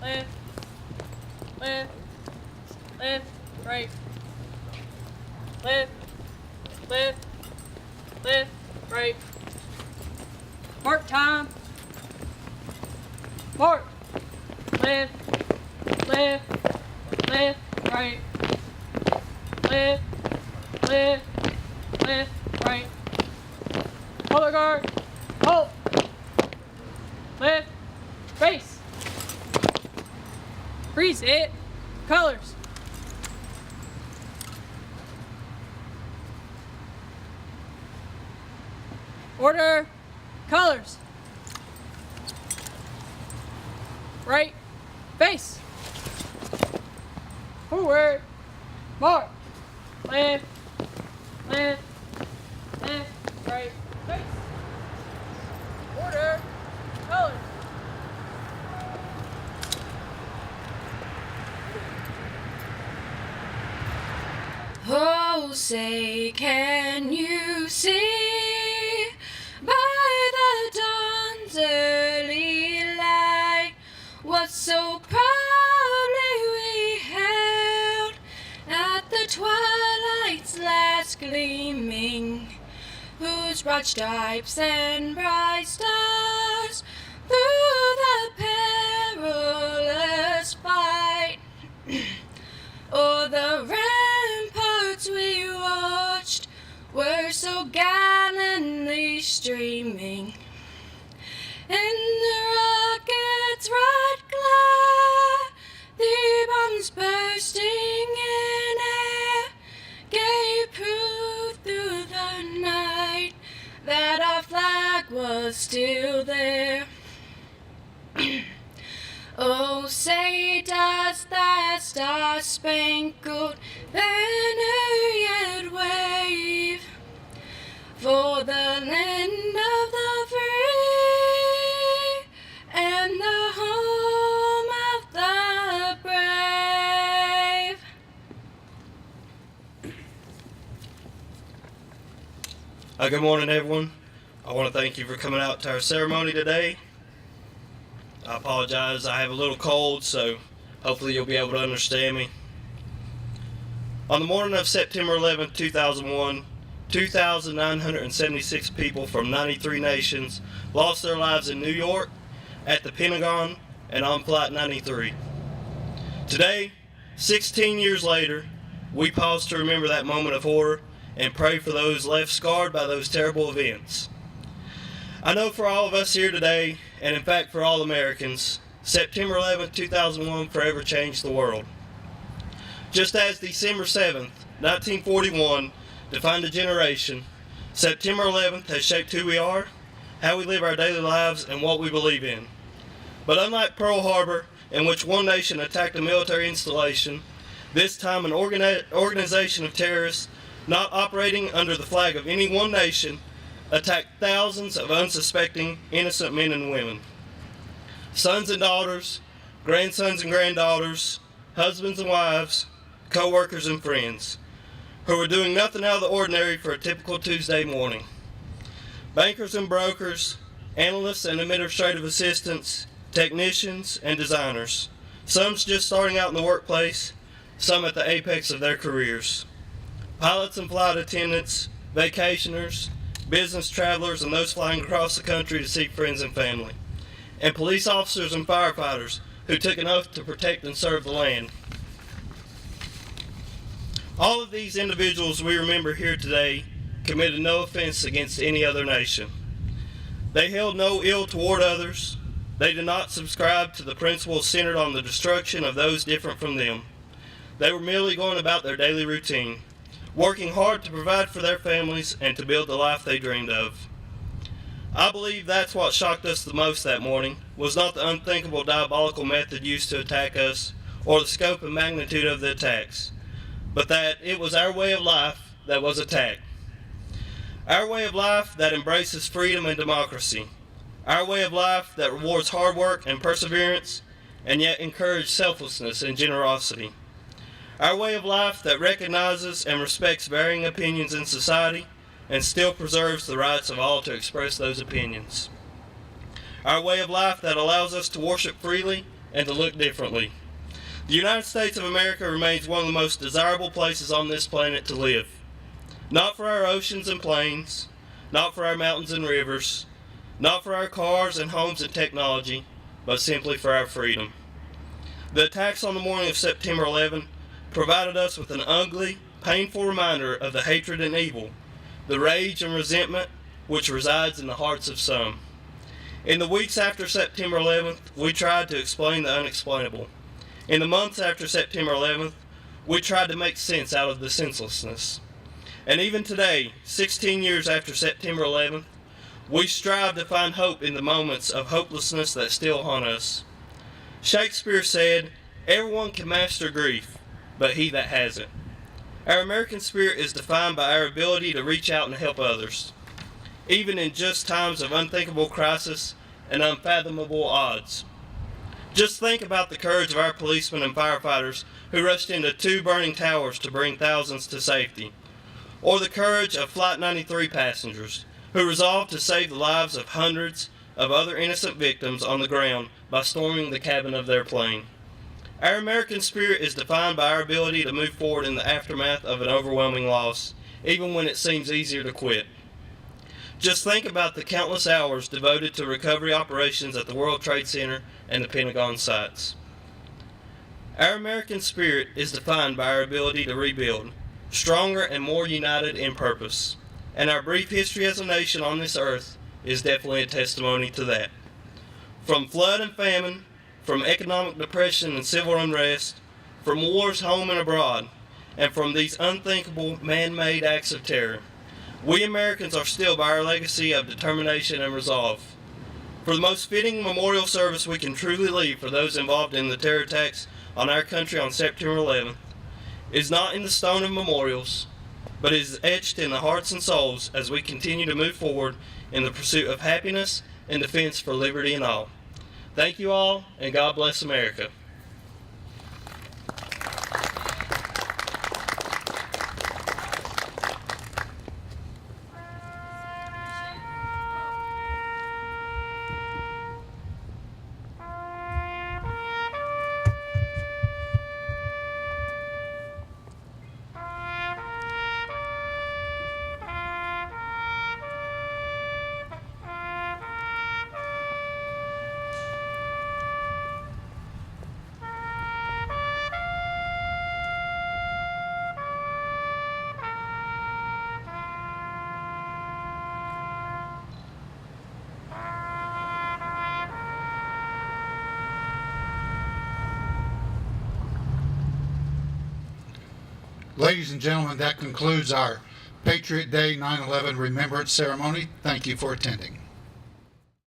left, left, left, right, left, left, left, right. Mark time. Mark. Left, left, left, right, left, left, left, right. Color guard. Halt. Left. Face. Freeze it. Colors. Order. Colors. Right. Face. Forward. Mark. Left. Left. Left. Right. Face. Order. Colors. Oh, say, can you see by the dawn's early light what so proudly we held at the twilight's last gleaming, whose broad stripes and bright stars through the perilous fight o'er the ramparts we watched were so gallantly streaming, and the rocket's red glare, the bombs bursting in air, gave proof through the night that our flag was still there. Oh, say, does that star-spangled banner yet wave for the land of the free and the home of the brave? Good morning, everyone. I want to thank you for coming out to our ceremony today. I apologize, I have a little cold, so hopefully you'll be able to understand me. On the morning of September 11, 2001, 2,976 people from 93 nations lost their lives in New York, at the Pentagon, and on Flight 93. Today, 16 years later, we pause to remember that moment of horror and pray for those left scarred by those terrible events. I know for all of us here today, and in fact for all Americans, September 11, 2001 forever changed the world. Just as December 7, 1941 defined a generation, September 11th has shaped who we are, how we live our daily lives, and what we believe in. But unlike Pearl Harbor, in which one nation attacked a military installation, this time an organization of terrorists not operating under the flag of any one nation attacked thousands of unsuspecting, innocent men and women. Sons and daughters, grandsons and granddaughters, husbands and wives, co-workers and friends, who were doing nothing out of the ordinary for a typical Tuesday morning. Bankers and brokers, analysts and administrative assistants, technicians and designers, some just starting out in the workplace, some at the apex of their careers. Pilots and flight attendants, vacationers, business travelers, and those flying across the country to see friends and family, and police officers and firefighters who took an oath to protect and serve the land. All of these individuals we remember here today committed no offense against any other nation. They held no ill toward others. They did not subscribe to the principles centered on the destruction of those different from them. They were merely going about their daily routine, working hard to provide for their families and to build the life they dreamed of. I believe that's what shocked us the most that morning, was not the unthinkable diabolical method used to attack us, or the scope and magnitude of the attacks, but that it was our way of life that was attacked. Our way of life that embraces freedom and democracy. Our way of life that rewards hard work and perseverance, and yet encourages selflessness and generosity. Our way of life that recognizes and respects varying opinions in society and still preserves the rights of all to express those opinions. Our way of life that allows us to worship freely and to look differently. The United States of America remains one of the most desirable places on this planet to live. Not for our oceans and plains, not for our mountains and rivers, not for our cars and homes and technology, but simply for our freedom. The attacks on the morning of September 11 provided us with an ugly, painful reminder of the hatred and evil, the rage and resentment which resides in the hearts of some. In the weeks after September 11th, we tried to explain the unexplainable. In the months after September 11th, we tried to make sense out of the senselessness. And even today, 16 years after September 11th, we strive to find hope in the moments of hopelessness that still haunt us. Shakespeare said, "Everyone can master grief, but he that hasn't." Our American spirit is defined by our ability to reach out and help others, even in just times of unthinkable crisis and unfathomable odds. Just think about the courage of our policemen and firefighters who rushed into 2 burning towers to bring thousands to safety, or the courage of Flight 93 passengers who resolved to save the lives of hundreds of other innocent victims on the ground by storming the cabin of their plane. Our American spirit is defined by our ability to move forward in the aftermath of an overwhelming loss, even when it seems easier to quit. Just think about the countless hours devoted to recovery operations at the World Trade Center and the Pentagon sites. Our American spirit is defined by our ability to rebuild, stronger and more united in purpose. And our brief history as a nation on this earth is definitely a testimony to that. From flood and famine, from economic depression and civil unrest, from wars home and abroad, and from these unthinkable man-made acts of terror, we Americans are still by our legacy of determination and resolve. For the most fitting memorial service we can truly leave for those involved in the terror attacks on our country on September 11th is not in the stone of memorials, but is etched in the hearts and souls as we continue to move forward in the pursuit of happiness and defense for liberty and all. Thank you all, and God bless America. Ladies and gentlemen, that concludes our Patriot Day 9/11 Remembrance Ceremony. Thank you for attending.